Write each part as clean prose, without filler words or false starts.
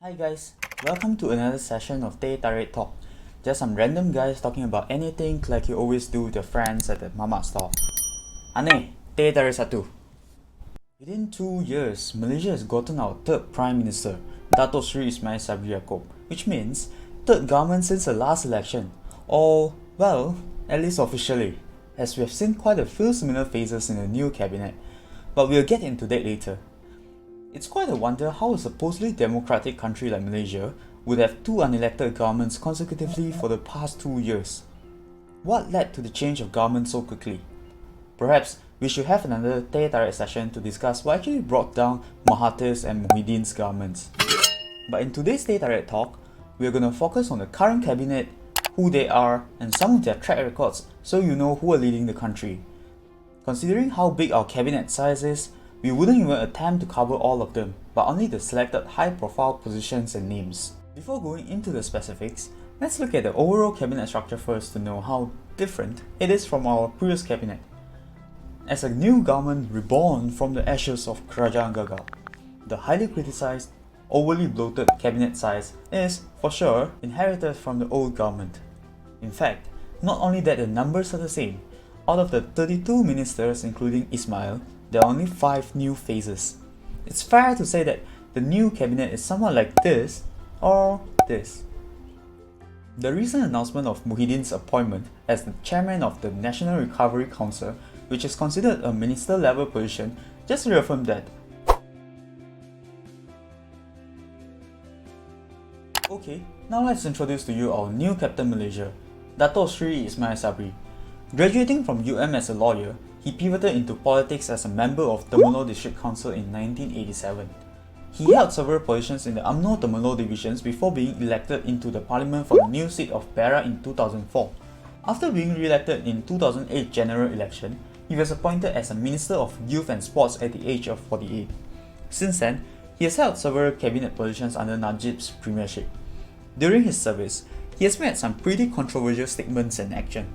Hi guys, welcome to another session of Teh Tarik Talk. Just some random guys talking about anything like you always do with your friends at the mamak store. Aneh, Teh Tarik Satu. Within 2 years, Malaysia has gotten our third Prime Minister, Dato Sri Ismail Sabri, which means third government since the last election. Or, well, at least officially, as we have seen quite a few similar phases in the new cabinet. But we'll get into that later. It's quite a wonder how a supposedly democratic country like Malaysia would have two unelected governments consecutively for the past 2 years. What led to the change of government so quickly? Perhaps we should have another Teh Tarik session to discuss what actually brought down Mahathir's and Muhyiddin's governments. But in today's Teh Tarik talk, we are going to focus on the current cabinet, who they are, and some of their track records so you know who are leading the country. Considering how big our cabinet size is, we wouldn't even attempt to cover all of them, but only the selected high-profile positions and names. Before going into the specifics, let's look at the overall cabinet structure first to know how different it is from our previous cabinet. As a new government reborn from the ashes of Kerajaan Gagal, the highly criticized, overly bloated cabinet size is, for sure, inherited from the old government. In fact, not only that the numbers are the same, out of the 32 ministers including Ismail, there are only 5 new faces. It's fair to say that the new cabinet is somewhat like this or this. The recent announcement of Muhyiddin's appointment as the chairman of the National Recovery Council, which is considered a minister-level position, just reaffirmed that. Okay, now let's introduce to you our new Captain Malaysia, Dato Sri Ismail Sabri. Graduating from UM as a lawyer, he pivoted into politics as a member of Temerloh District Council in 1987. He held several positions in the UMNO Temerloh divisions before being elected into the parliament for the new seat of Perak in 2004. After being re-elected in 2008 general election, he was appointed as a Minister of Youth and Sports at the age of 48. Since then, he has held several cabinet positions under Najib's premiership. During his service, he has made some pretty controversial statements and action.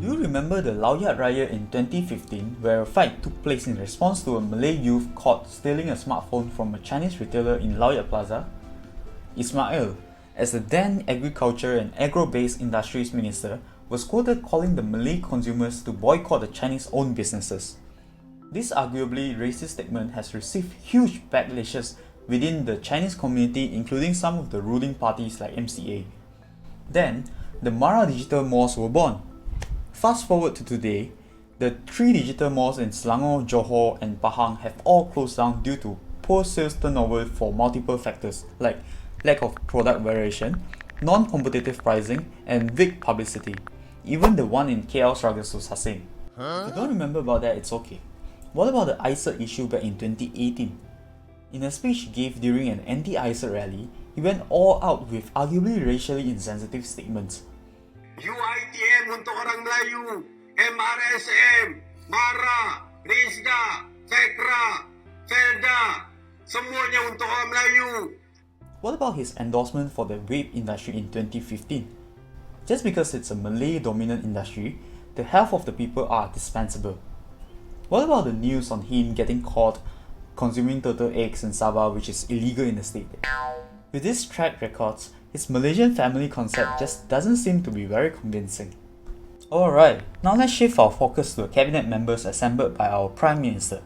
Do you remember the Lawyat riot in 2015 where a fight took place in response to a Malay youth caught stealing a smartphone from a Chinese retailer in Lawyat Plaza? Ismail, as the then Agriculture and Agro-based Industries Minister, was quoted calling the Malay consumers to boycott the Chinese-owned businesses. This arguably racist statement has received huge backlashes within the Chinese community, including some of the ruling parties like MCA. Then, the Mara digital malls were born. Fast forward to today, the 3 digital malls in Selangor, Johor and Pahang have all closed down due to poor sales turnover for multiple factors like lack of product variation, non-competitive pricing and weak publicity. Even the one in KL struggles to sustain. If you don't remember about that, it's okay. What about the ISET issue back in 2018? In a speech he gave during an anti-ISET rally, he went all out with arguably racially insensitive statements. UITM untuk orang Melayu, MRSM, MARA, RISDA, FEKRA, FELDA, semuanya untuk orang Melayu. What about his endorsement for the vape industry in 2015? Just because it's a Malay-dominant industry, the half of the people are dispensable. What about the news on him getting caught consuming turtle eggs in Sabah, which is illegal in the state? With these track records, his Malaysian family concept just doesn't seem to be very convincing. Alright, now let's shift our focus to the cabinet members assembled by our Prime Minister.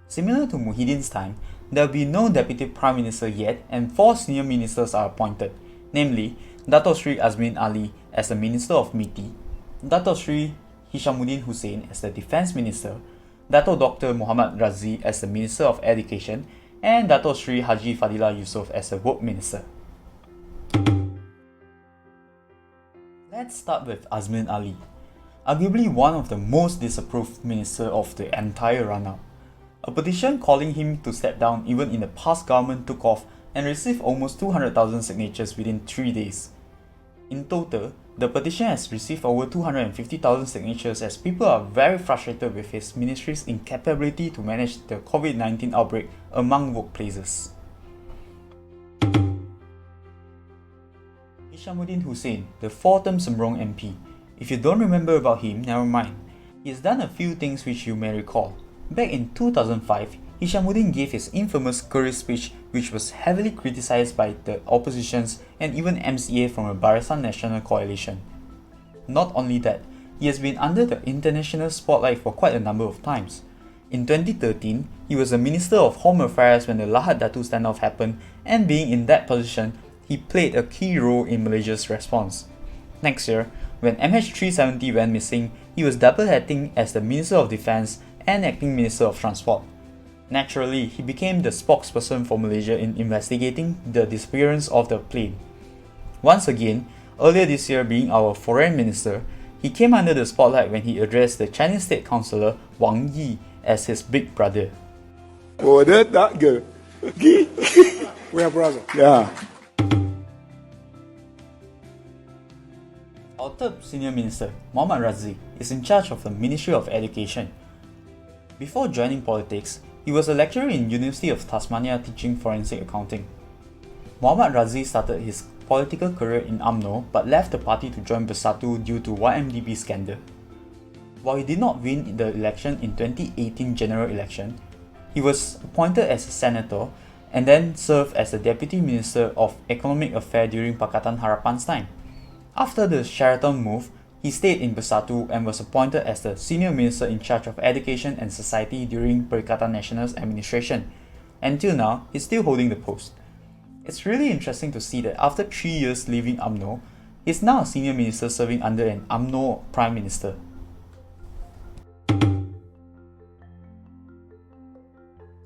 Similar to Muhyiddin's time, there will be no Deputy Prime Minister yet and 4 senior ministers are appointed, namely Dato Sri Azmin Ali as the Minister of MITI, Dato Sri Hishamuddin Hussein as the Defence Minister, Dato Dr. Muhammad Razi as the Minister of Education, and Dato Sri Haji Fadilah Yusof as the Work Minister. Let's start with Azmin Ali, arguably one of the most disapproved minister of the entire run-up. A petition calling him to step down even in the past government took off and received almost 200,000 signatures within 3 days. In total, the petition has received over 250,000 signatures as people are very frustrated with his ministry's incapability to manage the COVID-19 outbreak among workplaces. Hishamuddin Hussein, the 4-term Sembrong MP. If you don't remember about him, never mind. He has done a few things which you may recall. Back in 2005, Hishamuddin gave his infamous Curry speech, which was heavily criticized by the oppositions and even MCA from a Barisan Nasional coalition. Not only that, he has been under the international spotlight for quite a number of times. In 2013, he was a Minister of Home Affairs when the Lahad Datu standoff happened, and being in that position, he played a key role in Malaysia's response. Next year, when MH370 went missing, he was double-hatting as the Minister of Defence and Acting Minister of Transport. Naturally, he became the spokesperson for Malaysia in investigating the disappearance of the plane. Once again, earlier this year being our Foreign Minister, he came under the spotlight when he addressed the Chinese State Councillor Wang Yi as his big brother. Oh, that girl. We are brother. Yeah. Our third senior minister, Muhammad Razzi, is in charge of the Ministry of Education. Before joining politics, he was a lecturer in University of Tasmania teaching forensic accounting. Muhammad Razzi started his political career in UMNO but left the party to join Bersatu due to YMDB scandal. While he did not win the election in 2018 general election, he was appointed as a senator and then served as the Deputy Minister of Economic Affairs during Pakatan Harapan's time. After the Sheraton move, he stayed in Bersatu and was appointed as the Senior Minister in charge of Education and Society during Perikatan Nasional's administration. Until now, he's still holding the post. It's really interesting to see that after 3 years leaving UMNO, he's now a Senior Minister serving under an UMNO Prime Minister.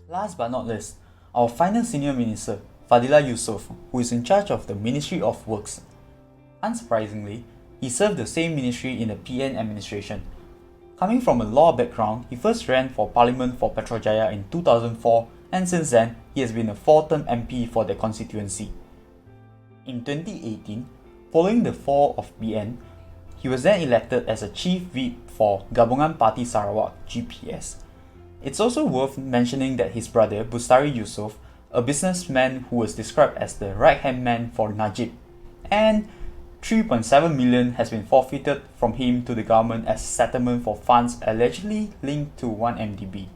Last but not least, our final Senior Minister, Fadila Yusof, who is in charge of the Ministry of Works. Unsurprisingly, he served the same ministry in the PN administration. Coming from a law background, he first ran for Parliament for Petrojaya in 2004, and since then, he has been a 4-term MP for the constituency. In 2018, following the fall of PN, he was then elected as a Chief Whip for Gabungan Parti Sarawak (GPS). It's also worth mentioning that his brother, Bustari Yusof, a businessman who was described as the right-hand man for Najib, and 3.7 million has been forfeited from him to the government as settlement for funds allegedly linked to 1MDB.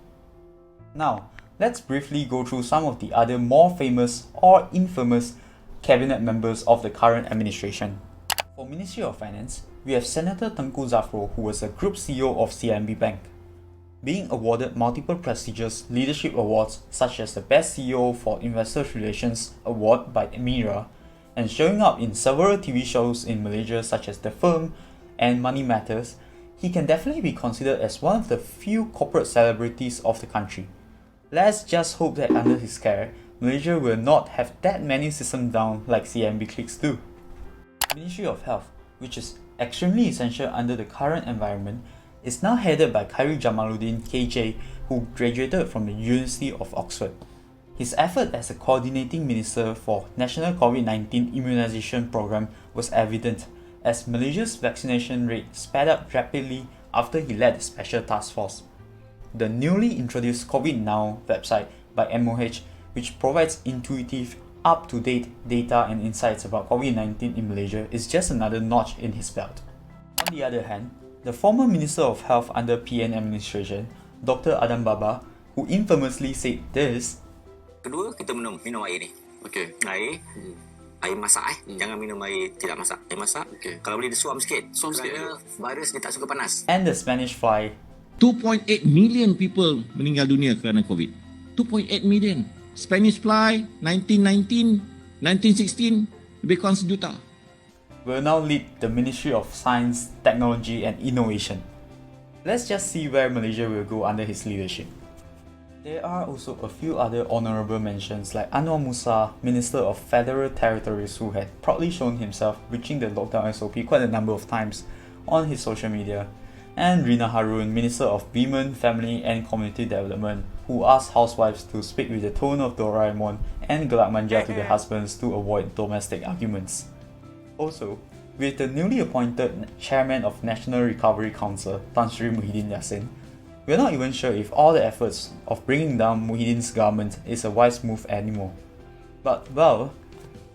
Now, let's briefly go through some of the other more famous or infamous cabinet members of the current administration. For Ministry of Finance, we have Senator Tengku Zafro, who was a Group CEO of CIMB Bank. Being awarded multiple prestigious leadership awards such as the Best CEO for Investor Relations Award by Emira, and showing up in several TV shows in Malaysia such as The Firm and Money Matters, he can definitely be considered as one of the few corporate celebrities of the country. Let's just hope that under his care, Malaysia will not have that many systems down like CMB cliques do. Ministry of Health, which is extremely essential under the current environment, is now headed by Khairi Jamaluddin KJ, who graduated from the University of Oxford. His effort as a coordinating minister for National COVID-19 Immunisation Programme was evident, as Malaysia's vaccination rate sped up rapidly after he led the special task force. The newly introduced COVID Now website by MOH, which provides intuitive, up-to-date data and insights about COVID-19 in Malaysia, is just another notch in his belt. On the other hand, the former Minister of Health under PN administration, Dr. Adam Baba, who infamously said this: Kedua, kita minum air ni. Okey. Air masak Jangan minum air tidak masak. Air masak. Okey. Kalau boleh disuam sikit. Suam sikit, Kerana virus dia tak suka panas. and the Spanish fly, 2.8 million people meninggal dunia kerana COVID. 2.8 million. Spanish fly, 1919, 1916, lebih kurang sejuta. will now lead the Ministry of Science, Technology and Innovation. Let's just see where Malaysia will go under his leadership. There are also a few other honourable mentions like Anwar Musa, Minister of Federal Territories, who had proudly shown himself breaching the lockdown SOP quite a number of times on his social media, and Rina Harun, Minister of Women, Family and Community Development, who asked housewives to speak with the tone of Doraemon and gelak manja to their husbands to avoid domestic arguments. Also, with the newly appointed Chairman of National Recovery Council, Tan Sri Muhyiddin Yassin, we're not even sure if all the efforts of bringing down Muhyiddin's government is a wise move anymore. But well,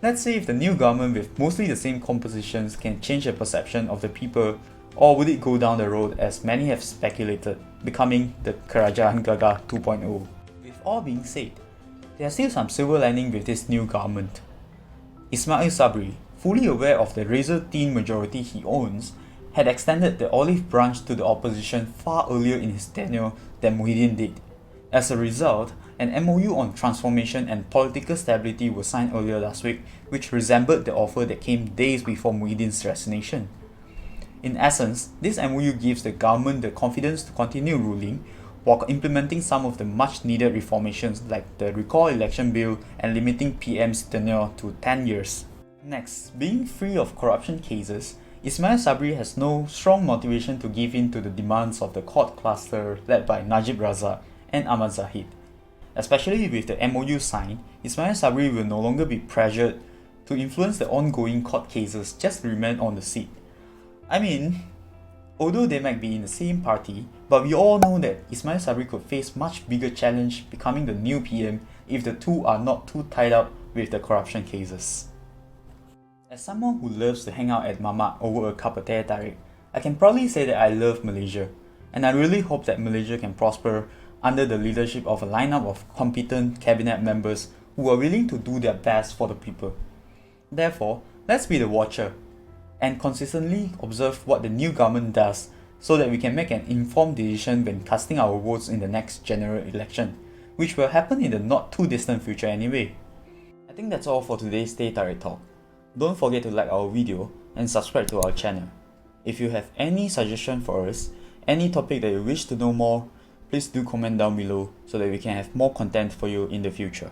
let's see if the new government with mostly the same compositions can change the perception of the people, or would it go down the road as many have speculated, becoming the Kerajaan Gagal 2.0? With all being said, there are still some silver lining with this new government. Ismail Sabri, fully aware of the razor-thin majority he owns, had extended the olive branch to the opposition far earlier in his tenure than Muhyiddin did. As a result, an MOU on transformation and political stability was signed earlier last week, which resembled the offer that came days before Muhyiddin's resignation. In essence, this MOU gives the government the confidence to continue ruling while implementing some of the much-needed reformations like the recall election bill and limiting PM's tenure to 10 years. Next, being free of corruption cases, Ismail Sabri has no strong motivation to give in to the demands of the court cluster led by Najib Razak and Ahmad Zahid. Especially with the MOU signed, Ismail Sabri will no longer be pressured to influence the ongoing court cases just to remain on the seat. I mean, although they might be in the same party, but we all know that Ismail Sabri could face much bigger challenge becoming the new PM if the two are not too tied up with the corruption cases. As someone who loves to hang out at Mamak over a cup of Teh Tarik, I can proudly say that I love Malaysia, and I really hope that Malaysia can prosper under the leadership of a lineup of competent cabinet members who are willing to do their best for the people. Therefore, let's be the watcher and consistently observe what the new government does so that we can make an informed decision when casting our votes in the next general election, which will happen in the not too distant future anyway. I think that's all for today's Teh Tarik Talk. Don't forget to like our video and subscribe to our channel. If you have any suggestion for us, any topic that you wish to know more, please do comment down below so that we can have more content for you in the future.